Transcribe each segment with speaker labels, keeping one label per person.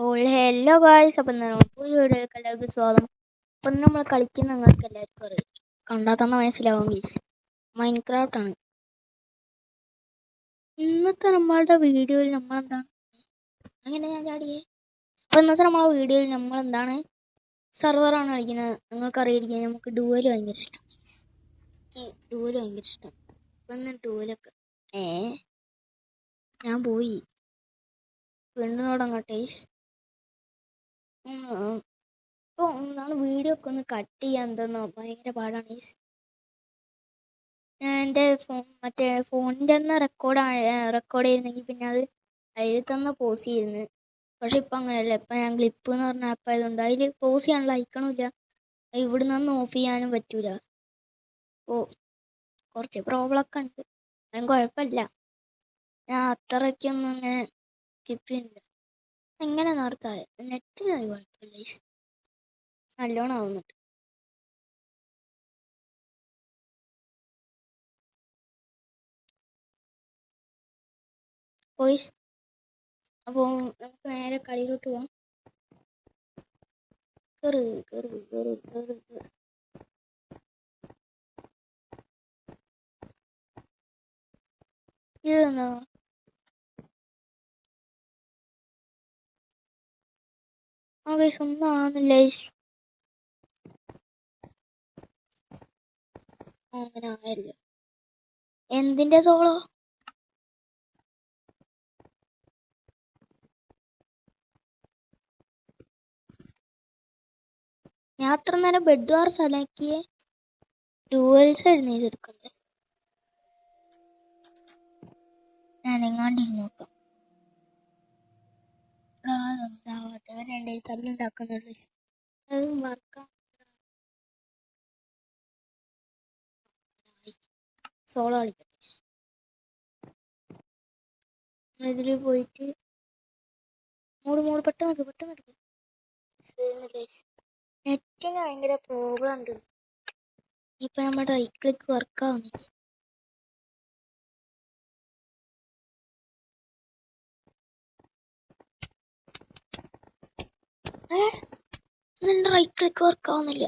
Speaker 1: Hello guys, അപ്പം പുതിയ വീഡിയോയിലേക്ക് എല്ലാവർക്കും സ്വാഗതം. അപ്പം നമ്മൾ കളിക്കുന്ന നിങ്ങൾക്ക് എല്ലാവർക്കും അറിയാം, കണ്ടാൽ തന്നെ മനസ്സിലാവും ഗീസ്, മൈൻക്രാഫ്റ്റ് ആണ്. ഇന്നത്തെ നമ്മളുടെ വീഡിയോയിൽ നമ്മളെന്താണ് അങ്ങനെ ഞാൻ ചാടിയേ. അപ്പം ഇന്നത്തെ നമ്മളെ വീഡിയോയിൽ നമ്മളെന്താണ് സർവറാണ് കളിക്കുന്നത്. നിങ്ങൾക്കറിയിരിക്കും നമുക്ക് ഡുവൽ ഭയങ്കര ഇഷ്ടം. ഈ ഡുവൽ ഭയങ്കര ഇഷ്ടം. അപ്പം ഡുവലൊക്കെ ഞാൻ പോയി വീണ്ടും തുടങ്ങട്ടെ. അപ്പോൾ എന്താണ് വീഡിയോ ഒക്കെ ഒന്ന് കട്ട് ചെയ്യാൻ എന്തെന്നോ ഭയങ്കര പാടാണ്. ഞാൻ എൻ്റെ ഫോണിൻ്റെ തന്നെ റെക്കോർഡ് ചെയ്യുന്നെങ്കിൽ പിന്നെ അത് അതിൽ തന്നെ പോസ് ചെയ്യുന്നു. പക്ഷെ ഇപ്പം അങ്ങനെയല്ല. ഇപ്പം ഞാൻ ക്ലിപ്പ് എന്ന് പറഞ്ഞ ആപ്പ് ആയതുകൊണ്ട് അതിൽ പോസ് ചെയ്യാനുള്ള ഐക്കണില്ല. ഇവിടെ നിന്ന് ഓഫ് ചെയ്യാനും പറ്റൂല. അപ്പോൾ കുറച്ച് പ്രോബ്ലമൊക്കെ ഉണ്ട്. അതിന് കുഴപ്പമില്ല. ഞാൻ അത്രയ്ക്കൊന്നും അങ്ങനെ സ്കിപ്പ് ചെയ്യുന്നില്ല. എങ്ങനെ നടത്താൻ നെറ്റിനൊരു കുഴപ്പമില്ല. നല്ലോണം ആവുന്നുണ്ട്. വോയിസ്. അപ്പോൾ നമുക്ക് നേരെ കളിയിലോട്ട് പോവാം. കയറ് ഇതെന്താ ഒന്നും ആവുന്നില്ല. അങ്ങനെ ആയല്ലോ. എന്തിന്റെ സോളോ? ഞാൻ അത്ര നേരം ബെഡ് വാർ സെലക്ടിയെ ഡുവൽസ് ആയിരുന്നു ചെയ്തെടുക്കണ്ടേ. ഞാൻ എങ്ങാണ്ടിരുന്ന് നോക്കാം. രണ്ടേ തല്ലുണ്ടാക്കുന്നുള്ളു. അത് മറക്കാം. സോളോ കളിക്കട്ടെ. ഇതിൽ പോയിട്ട് മൂട് പെട്ടെന്ന് നെറ്റിന് ഭയങ്കര പ്രോബ്ലം ഉണ്ട്. ഇപ്പൊ നമ്മുടെ റൈറ്റ് ക്ലിക്ക് വർക്ക് ആവുന്നില്ല. നിന്റെ റൈറ്റ് ക്ലിക്ക് വർക്ക് ആവുന്നില്ല.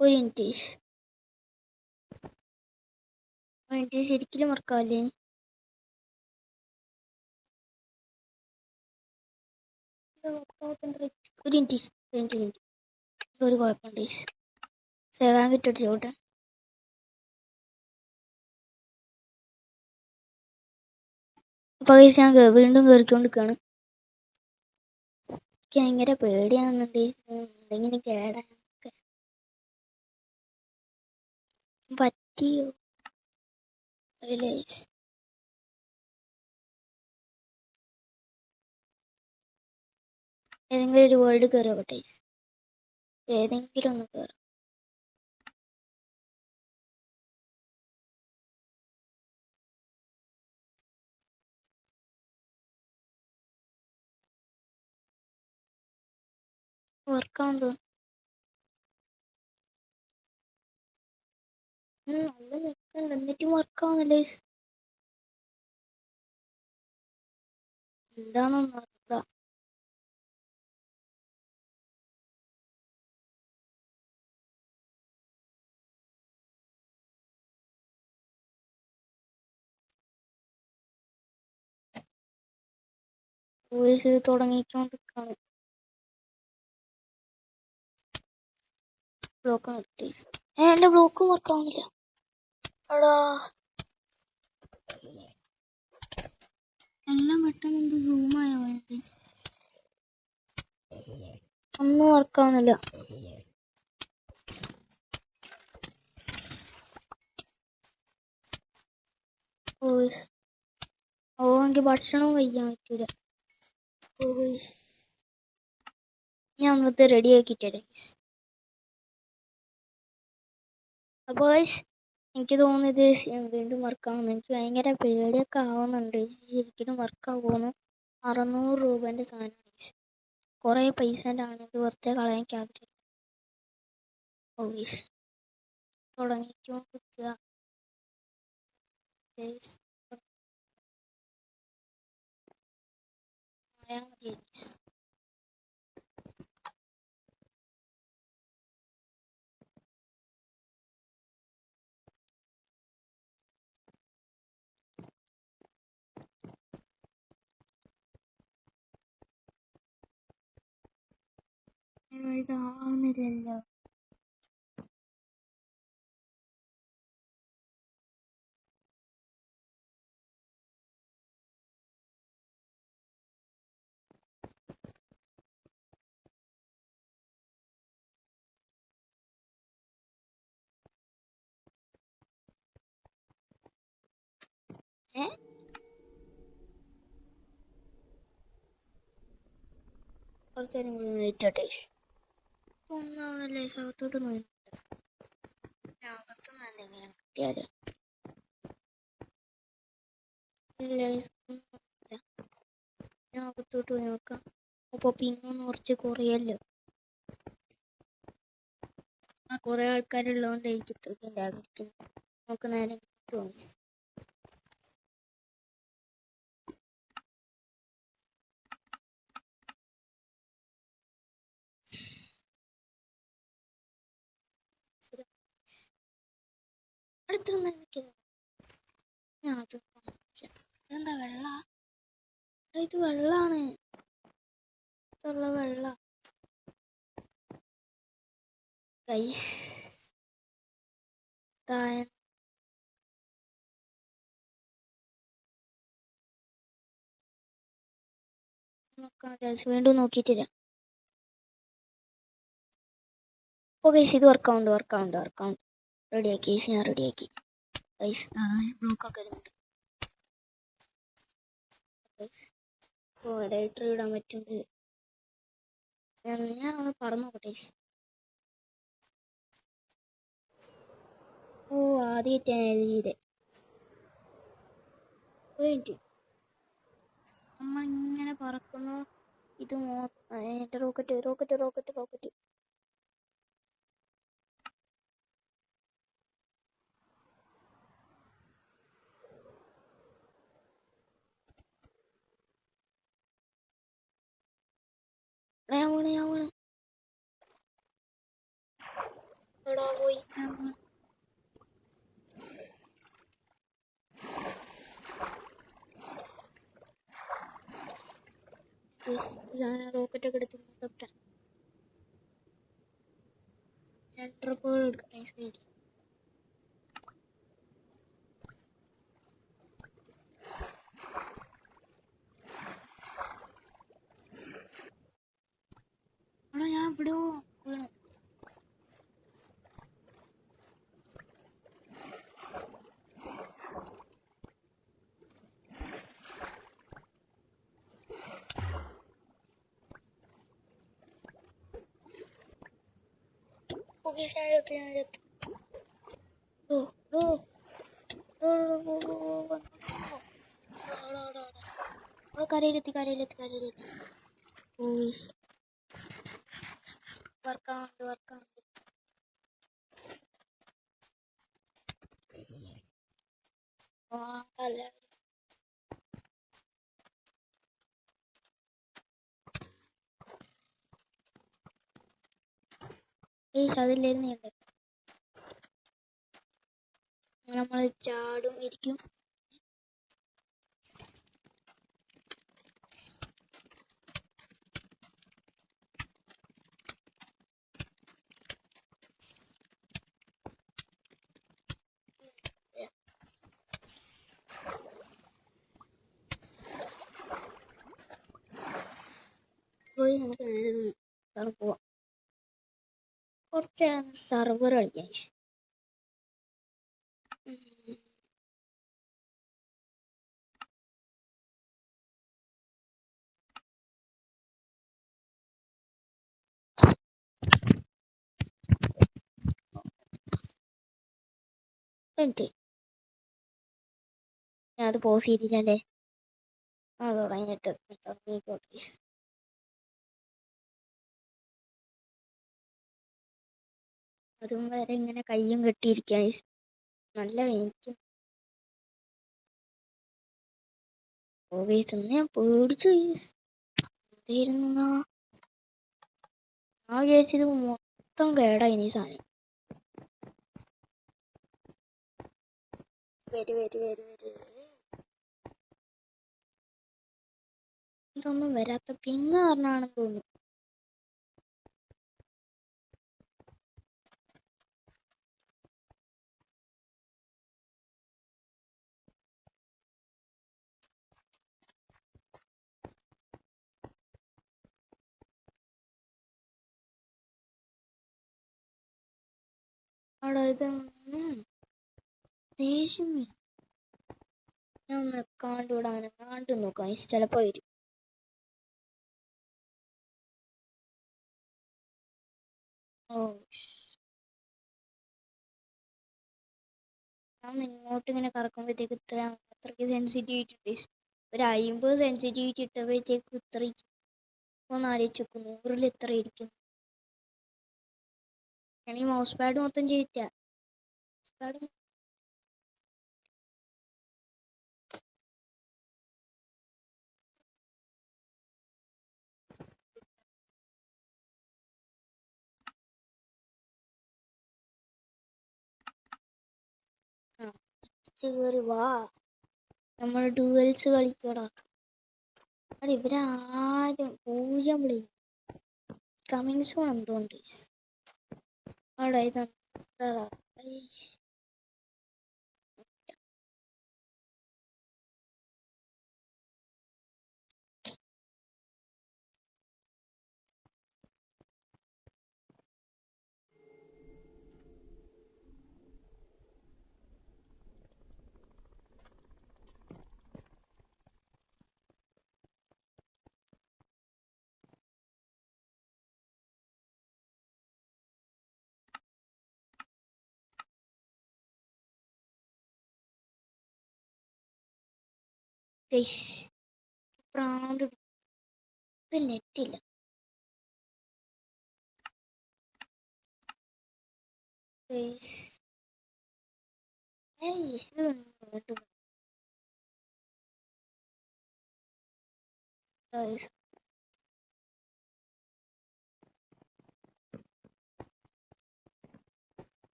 Speaker 1: ഒരു മിനിറ്റ് ശരിക്കും വർക്കാവില്ലേ? ഒരു മിനിറ്റ് ഒരു കുഴപ്പമുണ്ട്. സേവാൻ കിട്ടോട്ടെ. അപ്പൊ ഞാൻ വീണ്ടും കയറിക്കൊണ്ടിരിക്കുകയാണ്. എനിക്ക് ഭയങ്കര പേടിയാകുന്നുണ്ട്. എന്തെങ്കിലും കേടാനൊക്കെ പറ്റിയോ അല്ലേ? ഏതെങ്കിലും ഒരു വേൾഡ് കയറിയോട്ടെ. ഏതെങ്കിലും ഒന്ന് കയറാം. വർക്കാവും തോന്നുന്നു. നല്ല വെക്കുന്നുണ്ട്, എന്നിട്ടും വർക്കാവുന്നില്ല. എന്താണെന്ന് അറിയില്ല. വോയിസ് തുടങ്ങിക്കൊണ്ടിരിക്കുകയാണ്. Block notice. എൻ്റെ ബ്ലോക്കും വർക്കാവുന്നില്ല. എടാ എല്ലാം പെട്ടെന്ന് എന്ത് സൂമായ ഒന്നും വർക്കാവുന്നില്ല. എനിക്ക് ഭക്ഷണവും കഴിക്കാൻ പറ്റൂല. ഞാൻ ഒന്നത്തെ റെഡി ആക്കിയിട്ടേ. അപ്പോൾ എനിക്ക് തോന്നുന്നത് വീണ്ടും വർക്കാവുന്നു. എനിക്ക് ഭയങ്കര പേടിയൊക്കെ ആവുന്നുണ്ട്. ശരിക്കും വർക്കാവുമെന്ന്. 600 രൂപേൻ്റെ സാധനം. കുറേ പൈസേൻ്റെ ആണ്. ഇത് വെറുതെ കളയാൻ ആഗ്രഹം. തുടങ്ങിക്കൊണ്ടിരിക്കുക. ആയാൽ മതി. ഇതാവുന്നില്ലല്ലോ. കുറച്ച് നേരം കൂടി വെയിറ്റ് ആട്ടെ. ഒന്നാവണല്ലേ അകത്തോട്ട് നോക്കിട്ട് അകത്തുനിന്ന് എന്തെങ്കിലും കിട്ടിയാലോ. ഞാൻ അകത്തോട്ട് പോയി നോക്കാം. അപ്പോൾ പിന്നൊന്ന് കുറച്ച് കുറയല്ലോ. കുറെ ആൾക്കാരുള്ളതുകൊണ്ട് എനിക്ക് ഇത്രയ്ക്കും ലാഭിക്കുന്നു. നമുക്ക് നേരം കിട്ടുമോ? അടുത്ത് ഞാൻ അത് എന്താ വെള്ള? ഇത് വെള്ളാണ്. ഇതുള്ള വെള്ള ഗൈസ്. വീണ്ടും നോക്കിയിട്ടില്ല. ഓ ഗൈസ്, ഇത് വർക്കാവുണ്ട്. റെഡിയാക്കി. ഞാൻ റെഡിയാക്കി ഗൈസ്. ബ്ലോക്ക് ഒക്കെ വരുന്നുണ്ട്. ഓ ലൈറ്റർ ഇടാൻ പറ്റുന്നുണ്ട്. ഞാൻ ഒന്ന് പറഞ്ഞു നോക്കട്ടെ. ഓ ആദ്യമായിട്ടാണ് എഴുതിയത്. അമ്മ ഇങ്ങനെ പറക്കുന്നു. ഇത് എൻ്റെ റോക്കറ്റ്. ഞാൻ വീണ് എടാ പോയി. ഞാൻ റോക്കറ്റ് ഒക്കെ എടുത്തിട്ട് എടുക്കട്ടെ. ഞാൻ ഇവിടെ വീണ്. ഓക്കെ, ഞാൻ കരയിലെത്തി. വർക്കാവുണ്ട്. അല്ല അതില്ലായിരുന്നു. നമ്മൾ ചാടും ഇരിക്കും. പോയി നമുക്ക് നേരെ പോവാം. കുറച്ച് സർവർ കളിക്കാം. ഞാൻ അത് പോസ് ചെയ്തില്ലല്ലേ. അത് തുടങ്ങിയിട്ട് അതും വരെ ഇങ്ങനെ കയ്യും കെട്ടിയിരിക്കാൻ നല്ല എനിക്ക് ഞാൻ പേടിച്ചു എന്തായിരുന്നു ഞാൻ വിചാരിച്ചത് മൊത്തം കേടായി ഈ സാധനം. ഇതൊന്നും വരാത്ത പിങ് കാരണമാണെന്ന് തോന്നുന്നു. അവിടെ ഇതൊന്നും ദേഷ്യം വരും. ഞാൻ ഒന്ന് കാണ്ട് നോക്കാം, ചിലപ്പോൾ വരും. ഞാൻ ഇങ്ങോട്ട് ഇങ്ങനെ കറക്കുമ്പോഴത്തേക്ക് അത്രയ്ക്ക് സെൻസിറ്റിവിറ്റി ഉണ്ട്. ഒരു 50 സെൻസിറ്റിവിറ്റി ഇട്ടപ്പോഴത്തേക്ക് ഇത്രയ്ക്ക് ഒന്ന് ആലോചിച്ച് നോക്കും, 100-ൽ എത്ര ഇരിക്കും. ഞാൻ ഈ മൗസ് പാഡ് മൊത്തം ചെയ്യിച്ച കയറി വാ, നമ്മൾ ഡുവൽസ് കളിക്കടാ. അവിടെ ഇവരാരും 0 വിളി കമ്മിങ് സോൺ എന്തുകൊണ്ട് അവിടെ ഇതെന്താ പ്രാന്ത്. ഇത് നെറ്റില്ല. ഡുവൽസ്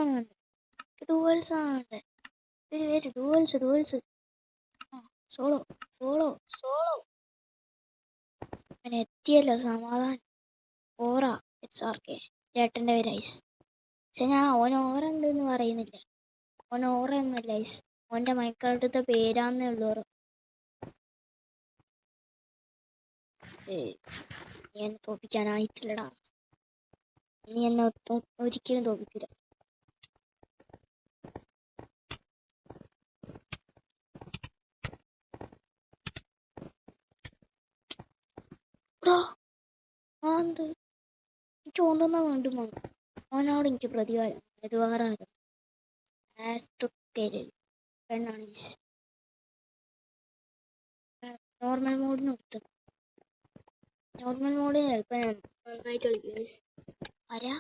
Speaker 1: ആണ് ഡുവൽസ് സോളോ അവൻ എത്തിയല്ലോ, സമാധാനം. ഓറാ SRK ചേട്ടൻ്റെ പേര് ഐസ്. പക്ഷെ ഞാൻ ഓൻ ഓറ ഉണ്ടെന്ന് പറയുന്നില്ല. ഓൻ ഓറ ഒന്നുമില്ല ഐസ്, ഓൻ്റെ മൈക്രോട്ടത്തെ പേരാന്നേ ഉള്ളൂ. നീ എന്നെ തോപ്പിക്കാനായിട്ടില്ലടാ. നീ എന്നെ ഒരിക്കലും തോപ്പിക്കില്ല. എന്ത് എനിക്ക് തോന്നുന്ന വേണ്ടുമോ അവനോട് എനിക്ക് പ്രതികാരം. ഇത് വേറെ ആരും പെണ്ണാണ്. നോർമൽ മോഡിന് കൊടുത്തു. നോർമൽ മോഡ് ചിലപ്പോൾ ഞാൻ നന്നായിട്ട് കളിക്കും. ആരാ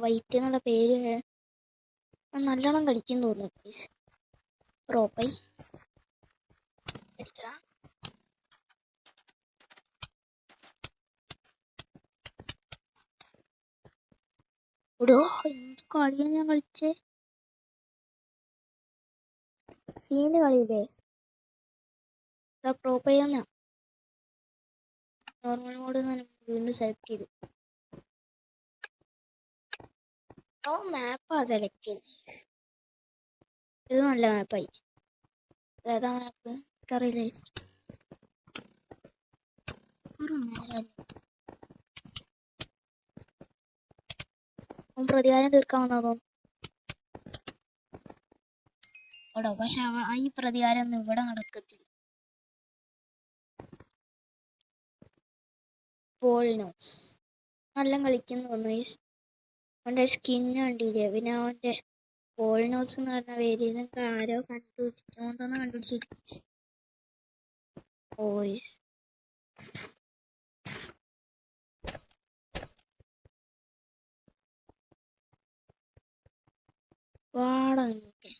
Speaker 1: വൈറ്റ് എന്നുള്ള പേര് നല്ലോണം കളിക്കും തോന്നുന്നു. പ്രോപ്പൈ അടിക്കടാ. ഇടോ എന്ത് കളിയാണ് ഞാൻ കളിച്ചേ. സീന് കളിയില്ലേ പ്രോപ്പൈ എന്നാ. നോർമൽ മോഡ് വീണ്ടും സെലക്ട് ചെയ്തു. മാപ്പാ സെലക്ട് ചെയ്യുന്നത്. ഇത് നല്ല മാപ്പായി. ഏതാ മാപ്പ് എനിക്കറിയില്ല. പ്രതികാരം തീർക്കാമെന്നോ ഓടോ. പക്ഷെ ഈ പ്രതികാരം ഒന്നും ഇവിടെ നടക്കത്തില്ല. പോൾനോസ് നല്ല കളിക്കുന്നു തോന്നുന്നു. അവൻ്റെ സ്കിന്ന് കണ്ടില്ലേ. പിന്നെ അവൻ്റെ പോൾനോസ് എന്ന് പറഞ്ഞ പേര് ഇതൊക്കെ ആരോ കണ്ടുപിടിച്ചിരിക്കും. ഓയ്സ് പാടാ നിങ്ങൾക്ക്.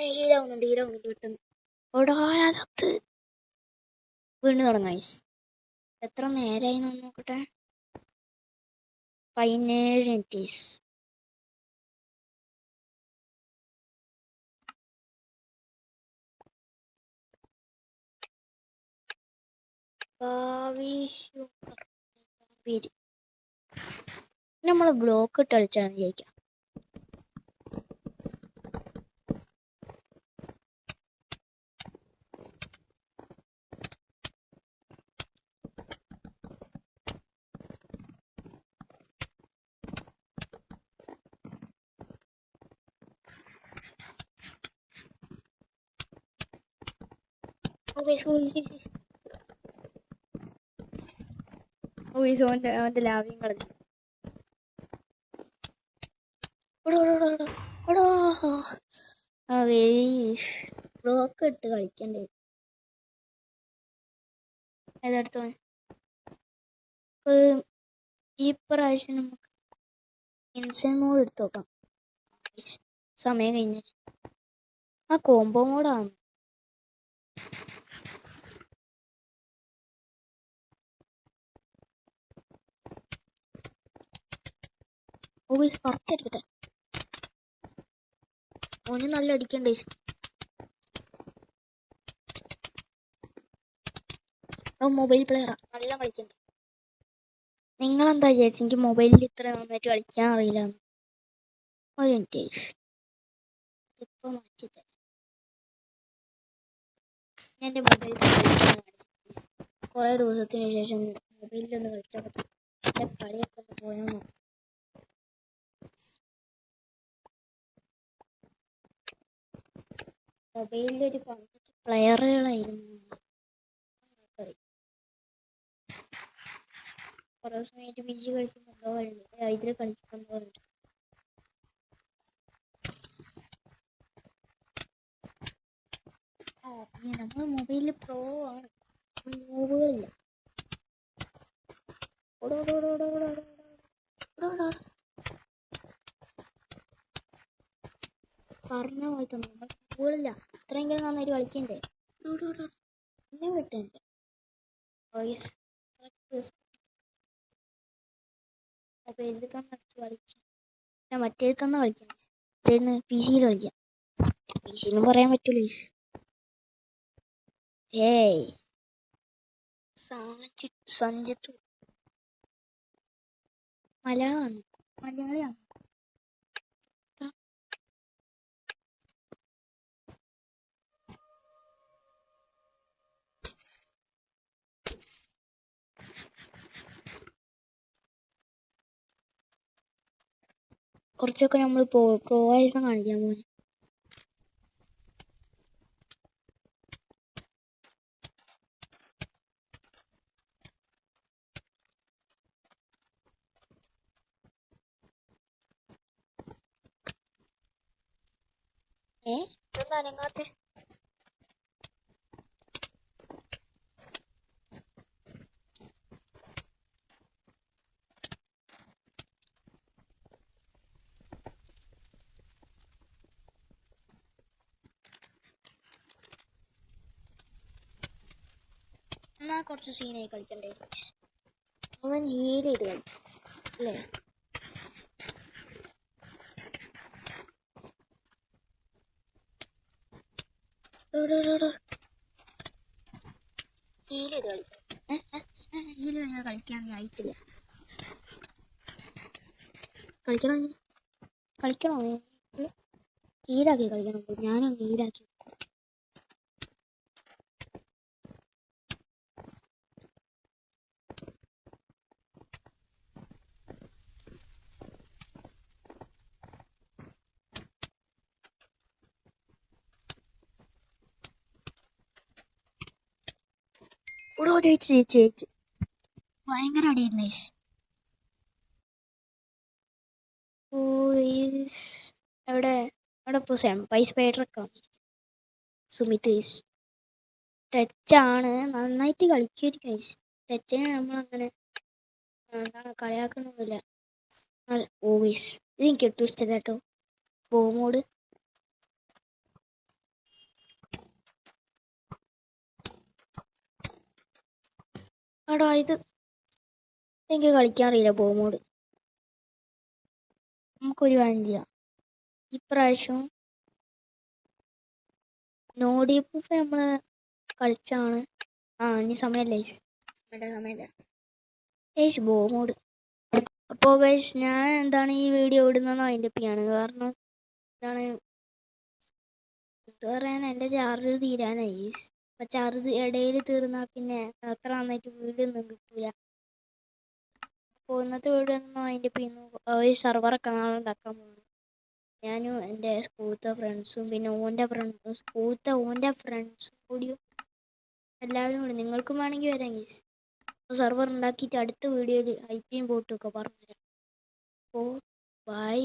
Speaker 1: ഹീലാവുന്നുണ്ട് പെട്ടെന്ന്. ഓടാനാ സത്ത് വീണ് തുടങ്ങാം. എത്ര നേരമായി നോക്കട്ടെ. 17 മിനിറ്റ്. നമ്മള് ബ്ലോക്ക് ഇട്ട് കളിച്ചാണ് ജയിക്കാം. അവന്റെ ലാഭ്യം കളഞ്ഞു. ബ്ലോക്ക് ഇട്ട് കളിക്കണ്ടേ. ഏതെടുത്തോ ഈ പ്രാവശ്യം നമുക്ക് ഇൻസൈൻ മോഡ് എടുത്ത് നോക്കാം. സമയം കഴിഞ്ഞ് ആ കോംബോ മോഡാണ്. പറിച്ചെടുക്കട്ടെ. ഓന് നല്ല അടിക്കണ്ടേ. മൊബൈൽ പ്ലെയറാ, നല്ല കളിക്കണ്ട. നിങ്ങളെന്താ വിചാരിച്ചു എനിക്ക് മൊബൈലിൽ ഇത്ര നന്നായിട്ട് കളിക്കാൻ അറിയില്ല? ഒരു മിനിറ്റ്, ഇപ്പൊ മാറ്റിത്തരാം. ഞാൻ എൻ്റെ മൊബൈൽ കുറേ ദിവസത്തിന് ശേഷം മൊബൈലിലൊന്ന് കളിച്ചാൽ പറ്റും. എൻ്റെ കളിയൊക്കെ ഒന്ന് പോയാൽ നോക്കാം. മൊബൈലിലൊരു 15 പ്ലെയറുകളായിരുന്നു. കുറേ ദിവസമായിട്ട് പി ജി കളിക്കുമ്പോൾ എന്തോ പറയുന്നത് ഇതിൽ കളിക്കുമ്പോൾ പറഞ്ഞിട്ട്. നമ്മൾ മൊബൈലിൽ പ്രോ ആണ്, മൂവുകളില്ല. പറഞ്ഞ പോലെ തന്നെ നമ്മൾ മൂവുകളില്ല. ഇത്രയെങ്കിലും നന്നായിട്ട് കളിക്കണ്ടേ. പിന്നെ വിട്ടെൻ്റെ മൊബൈലിൽ തന്നെ അടിച്ച് കളിക്കാം. ഞാൻ മറ്റേ തന്നെ കളിക്കാം. പി സിയിൽ കളിക്കാം. പി സിന്നും പറയാൻ പറ്റൂല. ഏയ് സഞ്ജിത്ത് മലയാളിയാണ്. കുറച്ചൊക്കെ നമ്മൾ പ്രോ ആയിസം കാണിക്കാൻ പോകുന്നു. എന്താ അനങ്ങാത്തെ? എന്നാ കുറച്ച് സീനായി കളിക്കണ്ടേ. അവൻ ഹീൽ ചെയ്ത് കളിക്കും അല്ലേ? ഹീൽ ചെയ്ത് കളിക്കാം. ഹീൽ കഴിഞ്ഞാൽ കളിക്കാൻ ആയിട്ടില്ല. കളിക്കണോ? ഹീലാക്കി കളിക്കണം. ഞാനങ്ങ് ഹീലാക്കി. ഇവിടെ ജയിച്ച് ഭയങ്കര അടിയായിരുന്നു ഗൈസ്. ഓ ഗൈസ് എവിടെ ഇപ്പോൾ പൈസ സ്പൈഡറൊക്കെ വന്നിരിക്കും. സുമിത് ഗൈസ് ടച്ചാണ്, നന്നായിട്ട് കളിക്കുമായിരിക്കും ഗൈസ്. ടച്ചിനെ നമ്മളങ്ങനെ എന്താണ് കളിയാക്കണമൊന്നുമില്ല. ഓ ഗൈസ് ഇത് എനിക്ക് ഒട്ടും ഇഷ്ടമല്ല കേട്ടോ. ബോമോട് ആടാ ഇത് എനിക്ക് കളിക്കാൻ അറിയില്ല ബോമോട്. നമുക്കൊരു കാര്യം ചെയ്യാം, ഇപ്രാവശ്യം നോഡിയപ്പ് നമ്മൾ കളിച്ചാണ്. ഇനി സമയമല്ല ഗൈസ് ബോമോട്. അപ്പോൾ ഗൈസ് ഞാൻ എന്താണ് ഈ വീഡിയോ ഇടുന്നത് അതിൻ്റെ പിയാണ്. കാരണം എന്താണ് ഇത് പറയാൻ എൻ്റെ ചാർജർ തീരാനായി ഗൈസ്. അപ്പം ചാർജ് ഇടയിൽ തീർന്നാൽ പിന്നെ അത്ര നന്നായിട്ട് വീഡിയോ ഒന്നും കിട്ടൂല. അപ്പോൾ ഇന്നത്തെ വീഡിയോ ഒന്നും അതിൻ്റെ പിന്നു ഒരു സെർവറൊക്കെ നാളെ ഉണ്ടാക്കാൻ പോകുന്നു. ഞാനും എൻ്റെ സ്കൂളത്തെ ഫ്രണ്ട്സും പിന്നെ ഓൻ്റെ ഫ്രണ്ട്സും കൂടിയും എല്ലാവരും കൂടി. നിങ്ങൾക്കും വേണമെങ്കിൽ വരാം ഗൈസ്. സെർവർ ഉണ്ടാക്കിയിട്ട് അടുത്ത വീഡിയോയിൽ ഐപിയും പോട്ടും ഒക്കെ പറഞ്ഞുതരാം. അപ്പോൾ ബൈ.